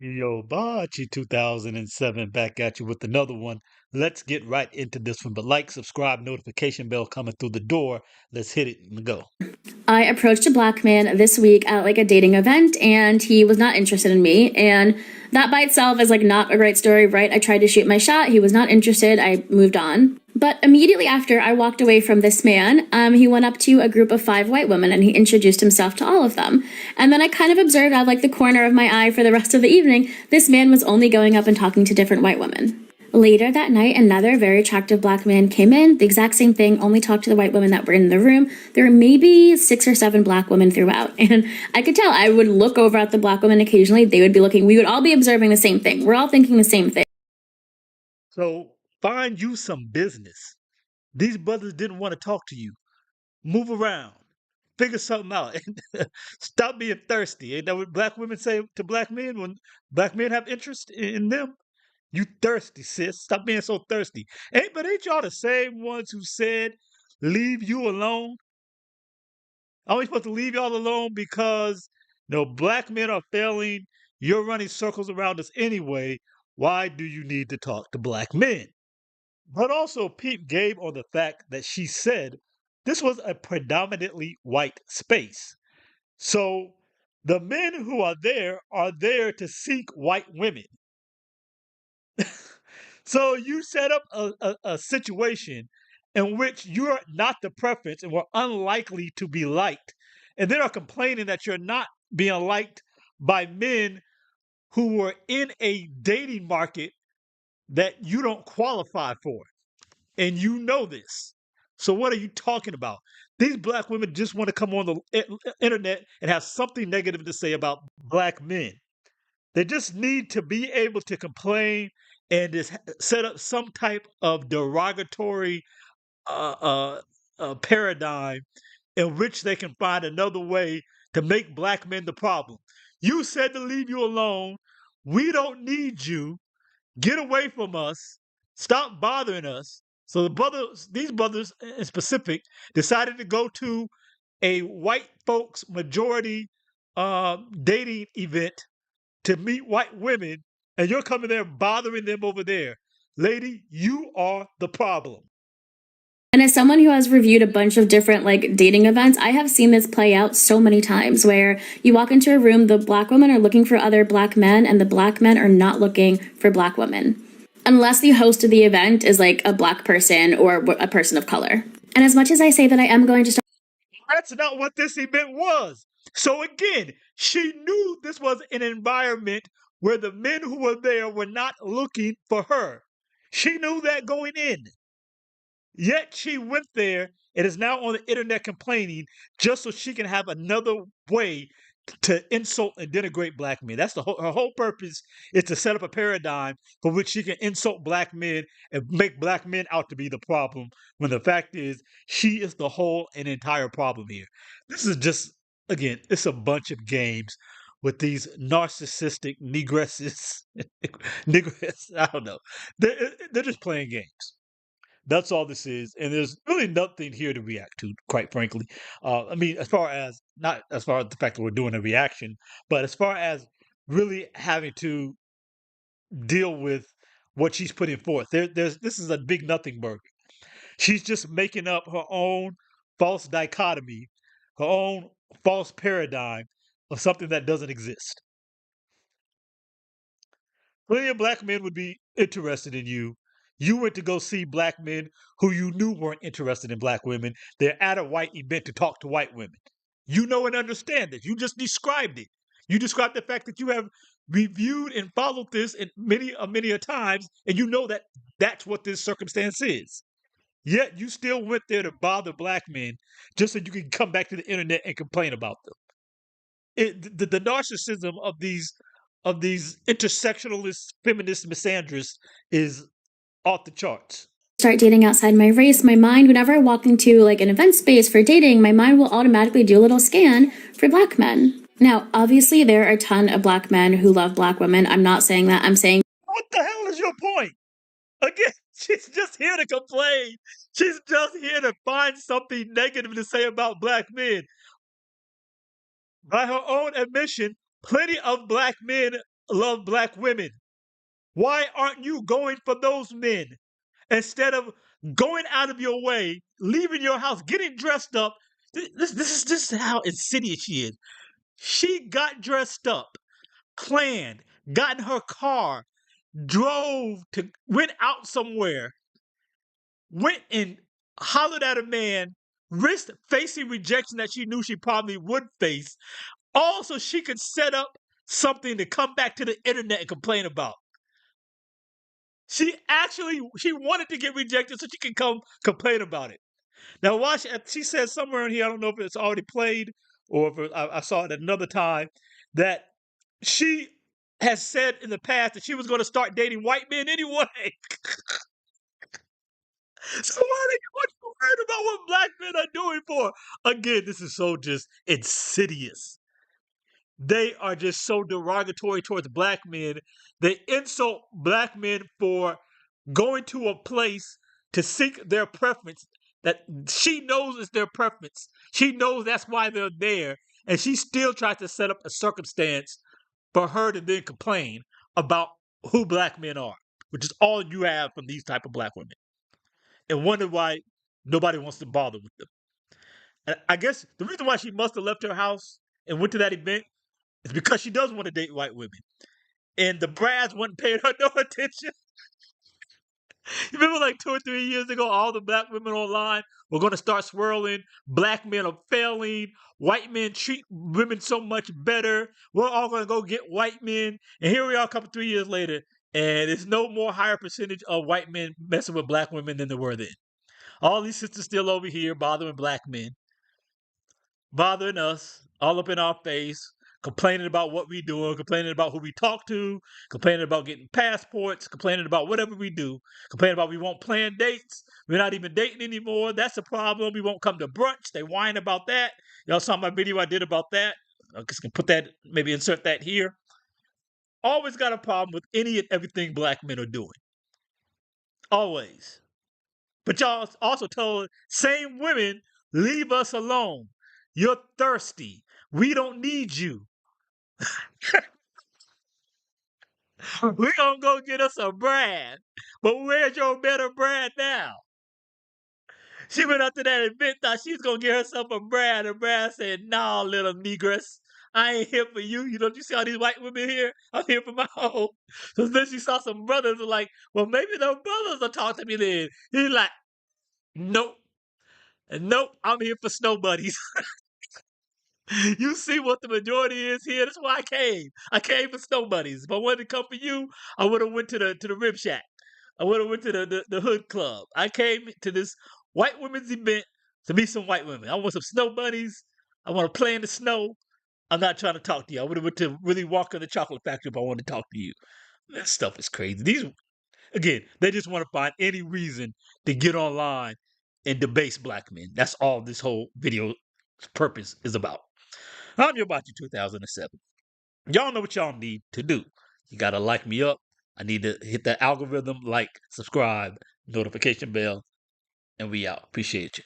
Yo, Bachi 2007 back at you with another one. Let's get right into this one. But like, subscribe, notification bell coming through the door. Let's hit it and go. I approached a black man this week at like a dating event and he was not interested in me. And that by itself is like not a great story, right? I tried to shoot my shot. He was not interested. I moved on. But immediately after I walked away from this man, he went up to a group of 5 white women and he introduced himself to all of them. And then I kind of observed out of like the corner of my eye for the rest of the evening, this man was only going up and talking to different white women. Later that night, another very attractive black man came in, the exact same thing, only talked to the white women that were in the room. There were maybe 6 or 7 black women throughout. And I could tell, I would look over at the black women occasionally, they would be looking, we would all be observing the same thing. We're all thinking the same thing. So find you some business. These brothers didn't want to talk to you. Move around. Figure something out. Stop being thirsty. Ain't that what black women say to black men when black men have interest in them? You thirsty, sis. Stop being so thirsty. Ain't y'all the same ones who said leave you alone? Are we supposed to leave y'all alone because black men are failing? You're running circles around us anyway. Why do you need to talk to black men? But also, peep Gabe on the fact that she said this was a predominantly white space. So the men who are there to seek white women. So you set up a situation in which you're not the preference and we're unlikely to be liked. And then are complaining that you're not being liked by men who were in a dating market that you don't qualify for. And you know this. So what are you talking about? These black women just want to come on the internet and have something negative to say about black men. They just need to be able to complain and just set up some type of derogatory uh, uh, paradigm in which they can find another way to make black men the problem. You said to leave you alone. We don't need you. Get away from us. Stop bothering us. So these brothers in specific, decided to go to a white folks majority dating event to meet white women, and you're coming there bothering them over there. Lady, you are the problem. And as someone who has reviewed a bunch of different like dating events, I have seen this play out so many times where you walk into a room, the black women are looking for other black men, and the black men are not looking for black women. Unless the host of the event is like a black person or a person of color. And as much as I say that I am going to start. That's not what this event was. So again, she knew this was an environment where the men who were there were not looking for her. She knew that going in. Yet she went there and is now on the internet complaining just so she can have another way to insult and denigrate black men. That's her whole purpose is to set up a paradigm for which she can insult black men and make black men out to be the problem. When the fact is, she is the whole and entire problem here. This is just again, it's a bunch of games with these narcissistic negresses. Negress, I don't know. They're just playing games. That's all this is, and there's really nothing here to react to, quite frankly. I mean, as far as not as far as the fact that we're doing a reaction, but as far as really having to deal with what she's putting forth. There's this is a big nothing burger. She's just making up her own false dichotomy, her own false paradigm of something that doesn't exist. Plenty of black men would be interested in you. You went to go see black men who you knew weren't interested in black women. They're at a white event to talk to white women. You know and understand this. You just described it. You described the fact that you have reviewed and followed this in many a times, and you know that that's what this circumstance is. Yet you still went there to bother black men just so you can come back to the internet and complain about them. The narcissism of these intersectionalist feminist misandrists is off the charts. Start dating outside my race, my mind, whenever I walk into like an event space for dating, my mind will automatically do a little scan for black men. Now, obviously, there are a ton of black men who love black women. I'm not saying that. I'm saying, What the hell is your point? Again, she's just here to complain. She's just here to find something negative to say about black men. By her own admission, plenty of black men love black women. Why aren't you going for those men instead of going out of your way, leaving your house, getting dressed up? This is how insidious she is. She got dressed up, planned, got in her car, went out somewhere, went and hollered at a man, risked facing rejection that she knew she probably would face. Also, she could set up something to come back to the internet and complain about. She wanted to get rejected so she could come complain about it. Now, watch. She says somewhere in here, I don't know if it's already played or if I saw it at another time, that she has said in the past that she was going to start dating white men anyway. So what you worried about what black men are doing for? Again, this is so just insidious. They are just so derogatory towards black men. They insult black men for going to a place to seek their preference that she knows is their preference. She knows that's why they're there. And she still tries to set up a circumstance for her to then complain about who black men are, which is all you have from these type of black women. And wonder why nobody wants to bother with them. And I guess the reason why she must have left her house and went to that event is because she does want to date white women. And the brads wasn't paying her no attention. You remember like 2 or 3 years ago, all the black women online were going to start swirling. Black men are failing. White men treat women so much better. We're all going to go get white men. And here we are a couple 3 years later, and it's no more higher percentage of white men messing with black women than there were then. All these sisters still over here bothering black men, bothering us, all up in our face, complaining about what we doing, complaining about who we talk to, complaining about getting passports, complaining about whatever we do, complaining about we won't plan dates, we're not even dating anymore. That's a problem. We won't come to brunch. They whine about that. Y'all saw my video I did about that. I just can put that, maybe insert that here. Always got a problem with any and everything black men are doing. Always. But y'all also told same women, leave us alone. You're thirsty. We don't need you. We gonna go get us a brand. But where's your better brand now? She went up to that event, thought she was gonna get herself a brand. And Brad said, "Nah, little negress. I ain't here for you. You see all these white women here? I'm here for my own." So then she saw some brothers were like, well, maybe those brothers will talk to me then. He's like, nope. Nope, I'm here for snow buddies. You see what the majority is here. That's why I came. I came for snow buddies. If I wanted to come for you, I would have went to the rib shack. I would have went to the hood club. I came to this white women's event to meet some white women. I want some snow buddies. I want to play in the snow. I'm not trying to talk to you. I would have went to really walk in the chocolate factory if I wanted to talk to you. That stuff is crazy. These again, they just want to find any reason to get online and debase black men. That's all this whole video purpose is about. I'm your Bachi 2007. Y'all know what y'all need to do. You gotta like me up. I need to hit that algorithm, like, subscribe, notification bell, and we out. Appreciate you.